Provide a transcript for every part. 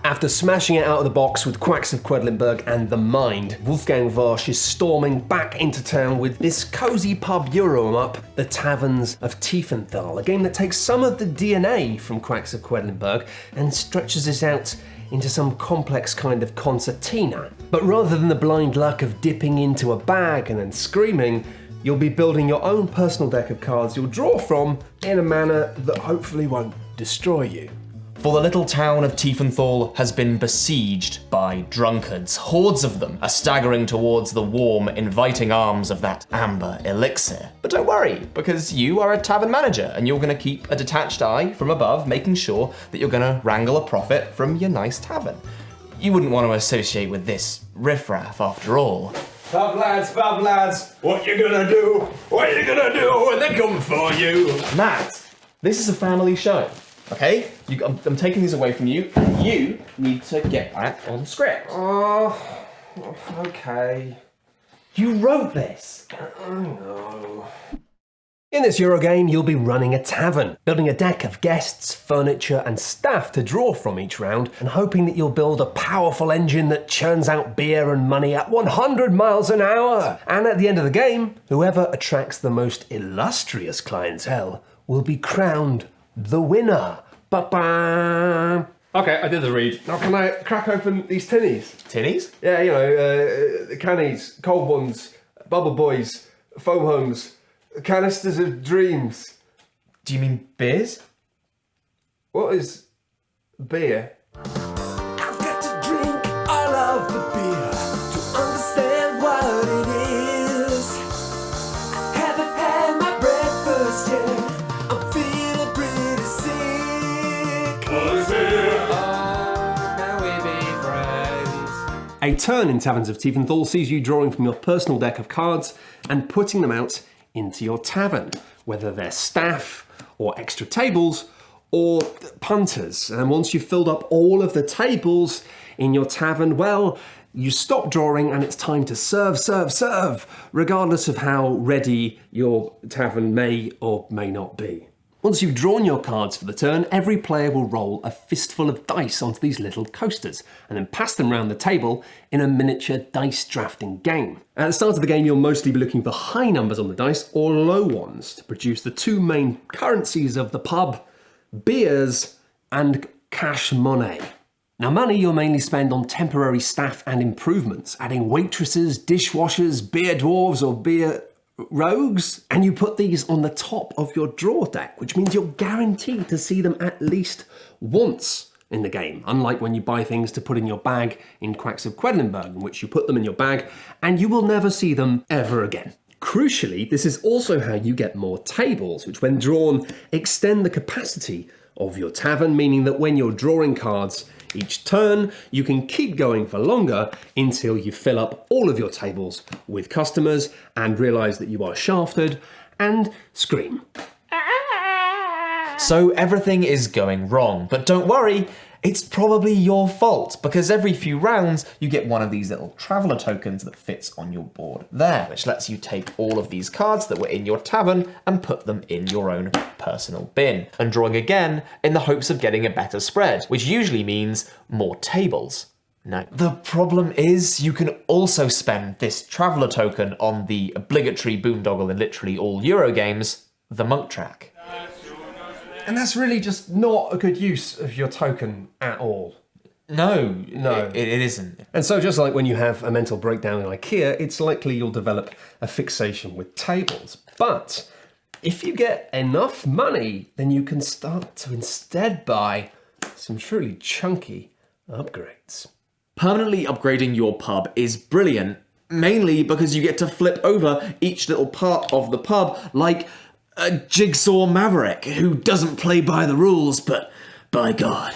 After smashing it out of the box with Quacks of Quedlinburg and The Mind, Wolfgang Warsch is storming back into town with this cozy pub Euro up, the Taverns of Tiefenthal, a game that takes some of the DNA from Quacks of Quedlinburg and stretches it out into some complex kind of concertina. But rather than the blind luck of dipping into a bag and then screaming, you'll be building your own personal deck of cards you'll draw from in a manner that hopefully won't destroy you. For the little town of Tiefenthal has been besieged by drunkards. Hordes of them are staggering towards the warm, inviting arms of that amber elixir. But don't worry, because you are a tavern manager and you're going to keep a detached eye from above, making sure that you're going to wrangle a profit from your nice tavern. You wouldn't want to associate with this riffraff after all. Pub lads, what you gonna do? What you gonna do when they come for you? Matt, this is a family show. Okay, I'm taking these away from you, and you need to get back on script. Oh, okay. You wrote this. I know. In this Eurogame, you'll be running a tavern, building a deck of guests, furniture, and staff to draw from each round, and hoping that you'll build a powerful engine that churns out beer and money at 100 miles an hour. And at the end of the game, whoever attracts the most illustrious clientele will be crowned the winner. Ba-bam! Okay, I did the read. Now can I crack open these tinnies? Tinnies? Yeah, you know, cannies, cold ones, bubble boys, foam homes, canisters of dreams. Do you mean beers? What is beer? I've got to drink all of the beer to understand what it is. I haven't had my breakfast yet. I'm feeling pretty sick. What is beer? Oh, can we be friends? A turn in Taverns of Tiefenthal sees you drawing from your personal deck of cards and putting them out into your tavern, whether they're staff or extra tables or punters. And once you've filled up all of the tables in your tavern, well, you stop drawing and it's time to serve, regardless of how ready your tavern may or may not be. Once you've drawn your cards for the turn, every player will roll a fistful of dice onto these little coasters and then pass them around the table in a miniature dice drafting game. At the start of the game, you'll mostly be looking for high numbers on the dice or low ones to produce the two main currencies of the pub, beers and cash money. Now, money you'll mainly spend on temporary staff and improvements, adding waitresses, dishwashers, beer dwarves or beer rogues, and you put these on the top of your draw deck, which means you're guaranteed to see them at least once in the game, unlike when you buy things to put in your bag in Quacks of Quedlinburg, in which you put them in your bag and you will never see them ever again. Crucially, this is also how you get more tables, which when drawn extend the capacity of your tavern, meaning that when you're drawing cards each turn, you can keep going for longer until you fill up all of your tables with customers and realise that you are shafted and scream. So everything is going wrong, but don't worry, it's probably your fault, because every few rounds you get one of these little traveller tokens that fits on your board there, which lets you take all of these cards that were in your tavern and put them in your own personal bin, and drawing again in the hopes of getting a better spread, which usually means more tables. Now, the problem is you can also spend this traveller token on the obligatory boondoggle in literally all Euro games, the monk track. And that's really just not a good use of your token at all. No, it isn't. And so just like when you have a mental breakdown in IKEA, it's likely you'll develop a fixation with tables. But if you get enough money, then you can start to instead buy some truly chunky upgrades. Permanently upgrading your pub is brilliant, mainly because you get to flip over each little part of the pub like a jigsaw maverick who doesn't play by the rules, but by God,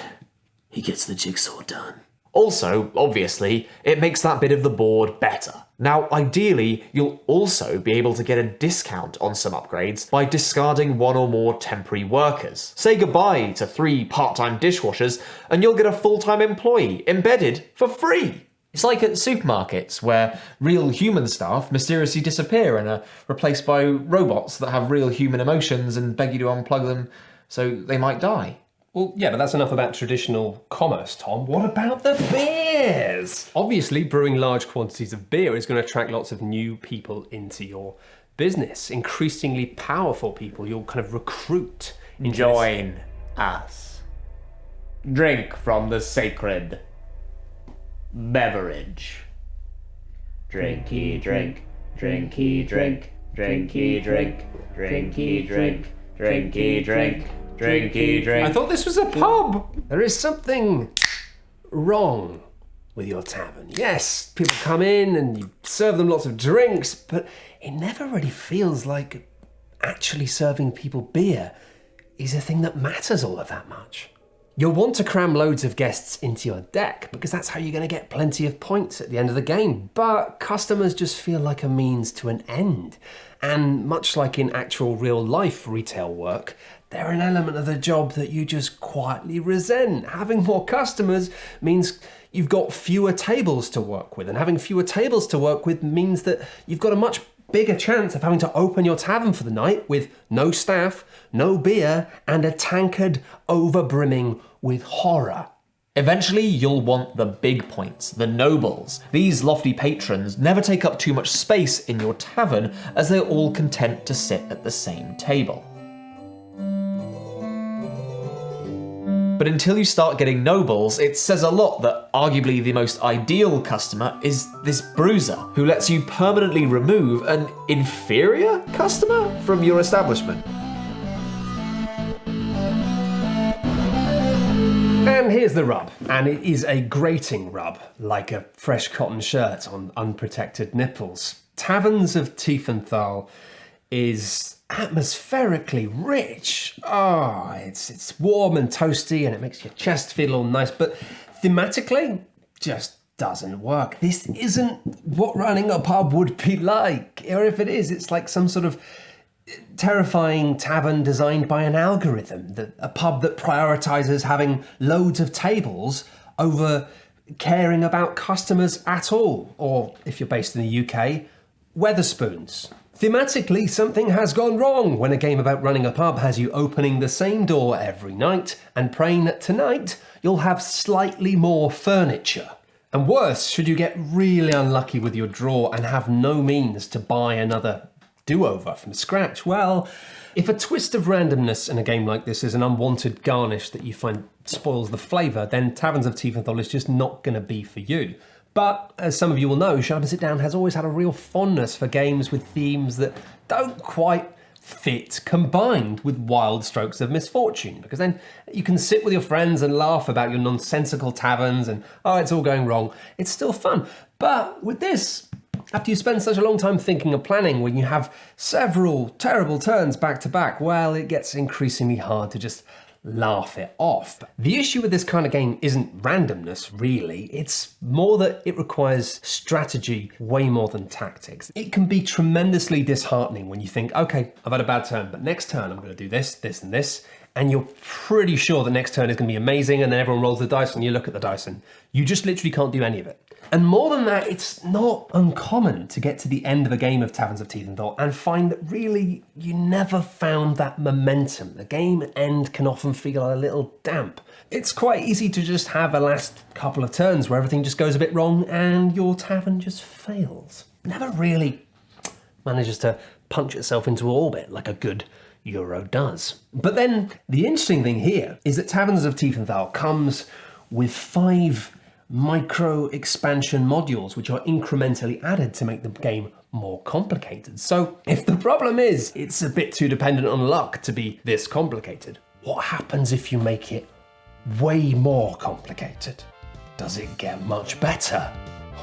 he gets the jigsaw done. Also, obviously, it makes that bit of the board better. Now, ideally, you'll also be able to get a discount on some upgrades by discarding one or more temporary workers. Say goodbye to 3 part-time dishwashers and you'll get a full-time employee embedded for free. It's like at supermarkets where real human staff mysteriously disappear and are replaced by robots that have real human emotions and beg you to unplug them so they might die. Well, yeah, but that's enough about traditional commerce, Tom. What about the beers? Obviously, brewing large quantities of beer is going to attract lots of new people into your business, increasingly powerful people you'll kind of recruit. Join us. Drink from the sacred beverage. Drinky drink, drinky drink, drinky drink, drinky drink, drinky drink, drinky drink. I thought this was a pub. There is something wrong with your tavern. Yes, people come in and you serve them lots of drinks, but it never really feels like actually serving people beer is a thing that matters all of that much. You'll want to cram loads of guests into your deck because that's how you're going to get plenty of points at the end of the game. But customers just feel like a means to an end. And much like in actual real life retail work, they're an element of the job that you just quietly resent. Having more customers means you've got fewer tables to work with. And having fewer tables to work with means that you've got a much bigger chance of having to open your tavern for the night with no staff, no beer, and a tankard over-brimming with horror. Eventually, you'll want the big points, the nobles. These lofty patrons never take up too much space in your tavern as they're all content to sit at the same table. But until you start getting nobles, it says a lot that arguably the most ideal customer is this bruiser, who lets you permanently remove an inferior customer from your establishment. And here's the rub, and it is a grating rub, like a fresh cotton shirt on unprotected nipples. Taverns of Tiefenthal is atmospherically rich. Oh, it's warm and toasty and it makes your chest feel all nice, but thematically, just doesn't work. This isn't what running a pub would be like. Or if it is, it's like some sort of terrifying tavern designed by an algorithm, a pub that prioritizes having loads of tables over caring about customers at all. Or if you're based in the UK, Weatherspoons. Thematically, something has gone wrong when a game about running a pub has you opening the same door every night and praying that tonight you'll have slightly more furniture. And worse, should you get really unlucky with your draw and have no means to buy another do-over from scratch, well, if a twist of randomness in a game like this is an unwanted garnish that you find spoils the flavour, then Taverns of Tiefenthal is just not going to be for you. But, as some of you will know, Sharp and Sit Down has always had a real fondness for games with themes that don't quite fit, combined with wild strokes of misfortune, because then you can sit with your friends and laugh about your nonsensical taverns and, oh, it's all going wrong. It's still fun. But with this, after you spend such a long time thinking and planning, when you have several terrible turns back to back, well, it gets increasingly hard to just laugh it off. The issue with this kind of game isn't randomness, really. It's more that it requires strategy way more than tactics. It can be tremendously disheartening when you think, okay, I've had a bad turn, but next turn I'm going to do this, this, and this. And you're pretty sure the next turn is going to be amazing, and then everyone rolls the dice and you look at the dice and you just literally can't do any of it. And more than that, it's not uncommon to get to the end of a game of Taverns of Tiefenthal and find that really you never found that momentum. The game end can often feel a little damp. It's quite easy to just have a last couple of turns where everything just goes a bit wrong and your tavern just fails. Never really manages to punch itself into orbit like a good Euro does. But then the interesting thing here is that Taverns of Tiefenthal comes with 5 micro expansion modules which are incrementally added to make the game more complicated. So if the problem is it's a bit too dependent on luck to be this complicated, what happens if you make it way more complicated? Does it get much better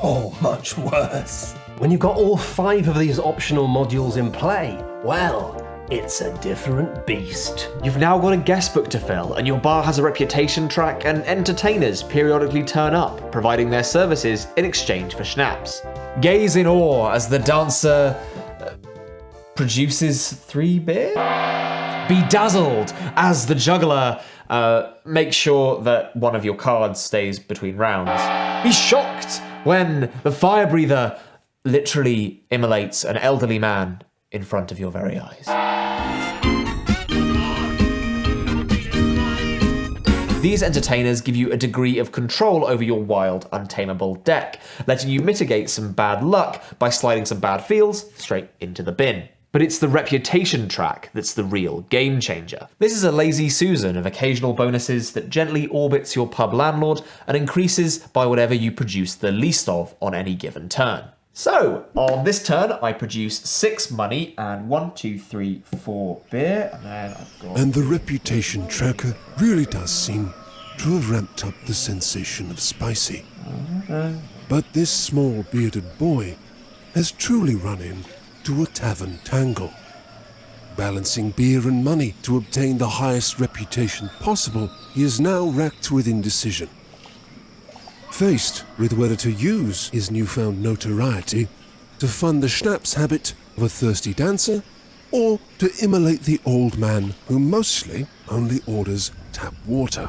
or much worse? When you've got all 5 of these optional modules in play, well, it's a different beast. You've now got a guest book to fill, and your bar has a reputation track, and entertainers periodically turn up, providing their services in exchange for schnapps. Gaze in awe as the dancer produces 3 beer? Be dazzled as the juggler makes sure that one of your cards stays between rounds. Be shocked when the fire breather literally immolates an elderly man in front of your very eyes. These entertainers give you a degree of control over your wild, untamable deck, letting you mitigate some bad luck by sliding some bad fields straight into the bin. But it's the reputation track that's the real game changer. This is a lazy Susan of occasional bonuses that gently orbits your pub landlord and increases by whatever you produce the least of on any given turn. So, on this turn, I produce 6 money and 1, 2, 3, 4 beer, and then I've got... And the reputation tracker really does seem to have ramped up the sensation of spicy. But this small bearded boy has truly run into a tavern tangle. Balancing beer and money to obtain the highest reputation possible, he is now racked with indecision. Faced with whether to use his newfound notoriety to fund the schnapps habit of a thirsty dancer, or to immolate the old man who mostly only orders tap water.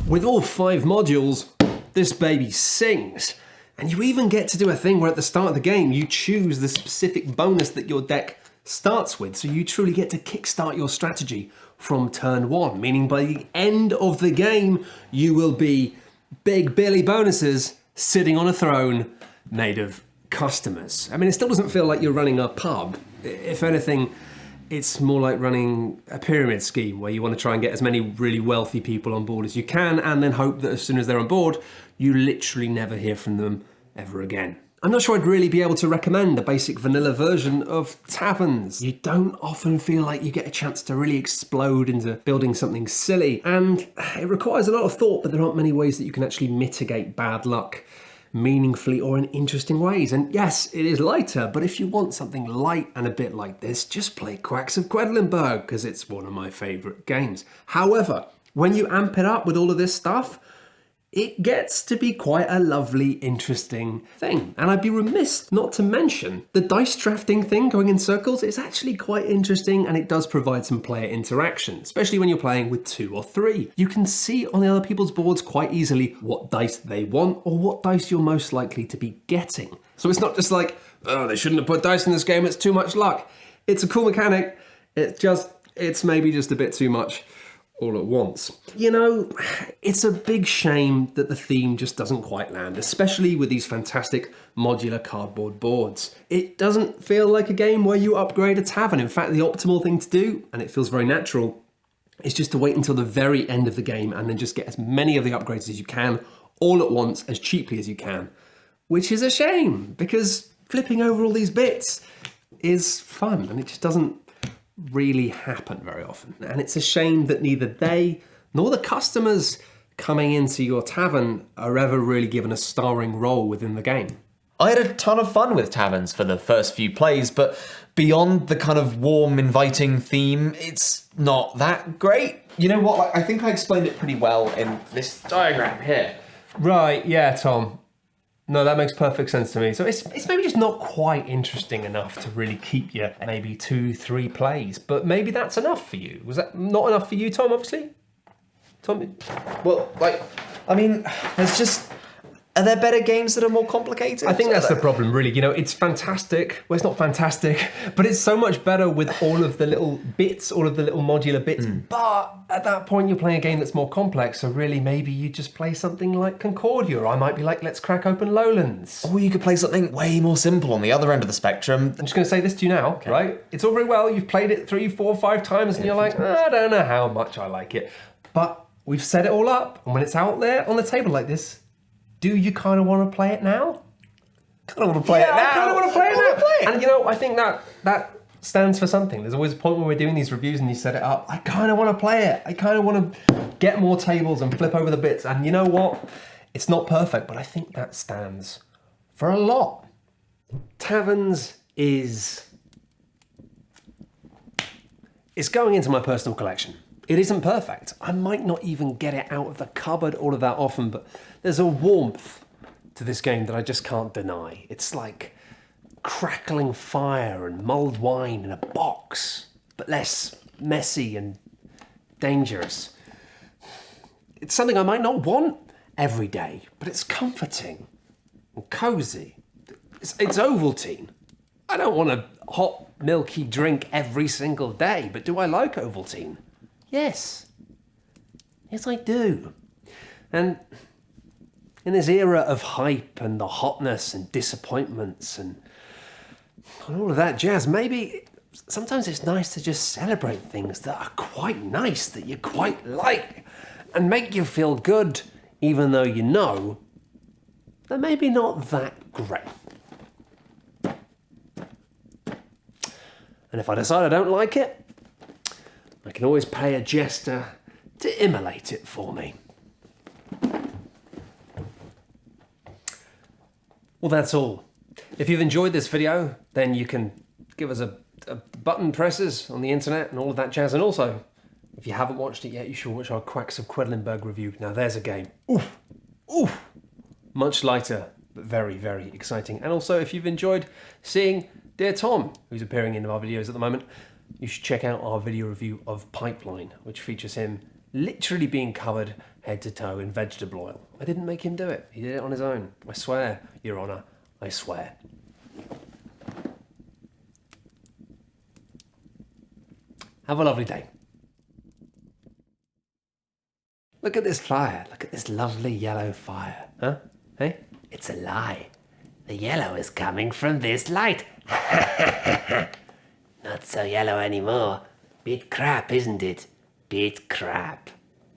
With all 5 modules, this baby sings. And you even get to do a thing where at the start of the game, you choose the specific bonus that your deck starts with. So you truly get to kickstart your strategy from turn 1, meaning by the end of the game, you will be big Billy bonuses sitting on a throne made of customers. I mean, it still doesn't feel like you're running a pub. If anything, it's more like running a pyramid scheme where you want to try and get as many really wealthy people on board as you can and then hope that as soon as they're on board, you literally never hear from them ever again. I'm not sure I'd really be able to recommend the basic vanilla version of Taverns. You don't often feel like you get a chance to really explode into building something silly, and it requires a lot of thought, but there aren't many ways that you can actually mitigate bad luck meaningfully or in interesting ways. And yes, it is lighter, but if you want something light and a bit like this, just play Quacks of Quedlinburg, because it's one of my favourite games. However, when you amp it up with all of this stuff, it gets to be quite a lovely, interesting thing. And I'd be remiss not to mention the dice drafting thing going in circles is actually quite interesting, and it does provide some player interaction, especially when you're playing with 2 or 3. You can see on the other people's boards quite easily what dice they want or what dice you're most likely to be getting. So it's not just like, oh, they shouldn't have put dice in this game, it's too much luck. It's a cool mechanic, it's maybe just a bit too much all at once. You know, it's a big shame that the theme just doesn't quite land, especially with these fantastic modular cardboard boards. It doesn't feel like a game where you upgrade a tavern. In fact, the optimal thing to do, and it feels very natural, is just to wait until the very end of the game and then just get as many of the upgrades as you can, all at once, as cheaply as you can. Which is a shame, because flipping over all these bits is fun, and it just doesn't really happen very often. And it's a shame that neither they nor the customers coming into your tavern are ever really given a starring role within the game. I had a ton of fun with Taverns for the first few plays, but beyond the kind of warm, inviting theme, it's not that great. You know what, I think I explained it pretty well in this diagram here. Right, yeah, Tom. No, that makes perfect sense to me. So it's maybe just not quite interesting enough to really keep you maybe 2-3 plays, but maybe that's enough for you. Was that not enough for you, Tom, obviously? Tom? Well, there's just... Are there better games that are more complicated? I think that's the problem, really. You know, it's fantastic. Well, it's not fantastic, but it's so much better with all of the little bits, all of the little modular bits. But at that point, you're playing a game that's more complex. So really, maybe you just play something like Concordia, or I might be like, let's crack open Lowlands. Or you could play something way more simple on the other end of the spectrum. I'm just going to say this to you now, right? It's all very well. You've played it 3, 4, 5 times, and you're like, I don't know how much I like it. But we've set it all up, and when it's out there on the table like this, do you kind of want to play it now? Kind of want to play it now. I kind of want to play it now. And you know, I think that stands for something. There's always a point when we're doing these reviews and you set it up. I kind of want to play it. I kind of want to get more tables and flip over the bits. And you know what? It's not perfect, but I think that stands for a lot. Taverns is going into my personal collection. It isn't perfect. I might not even get it out of the cupboard all of that often, but there's a warmth to this game that I just can't deny. It's like crackling fire and mulled wine in a box, but less messy and dangerous. It's something I might not want every day, but it's comforting and cozy. It's Ovaltine. I don't want a hot, milky drink every single day, but do I like Ovaltine? Yes, Yes, I do. And in this era of hype and the hotness and disappointments and all of that jazz, maybe sometimes it's nice to just celebrate things that are quite nice, that you quite like, and make you feel good, even though you know they're maybe not that great. And if I decide I don't like it, I can always pay a jester to immolate it for me. Well, that's all. If you've enjoyed this video, then you can give us a button presses on the internet and all of that jazz. And also, if you haven't watched it yet, you should watch our Quacks of Quedlinburg review. Now there's a game. Oof, oof. Much lighter, but very, very exciting. And also, if you've enjoyed seeing Dear Tom, who's appearing in our videos at the moment, you should check out our video review of Pipeline, which features him literally being covered head to toe in vegetable oil. I didn't make him do it. He did it on his own. I swear, Your Honour, I swear. Have a lovely day. Look at this fire. Look at this lovely yellow fire. Huh? Hey? It's a lie. The yellow is coming from this light. Not so yellow anymore. Bit crap, isn't it? Bit crap.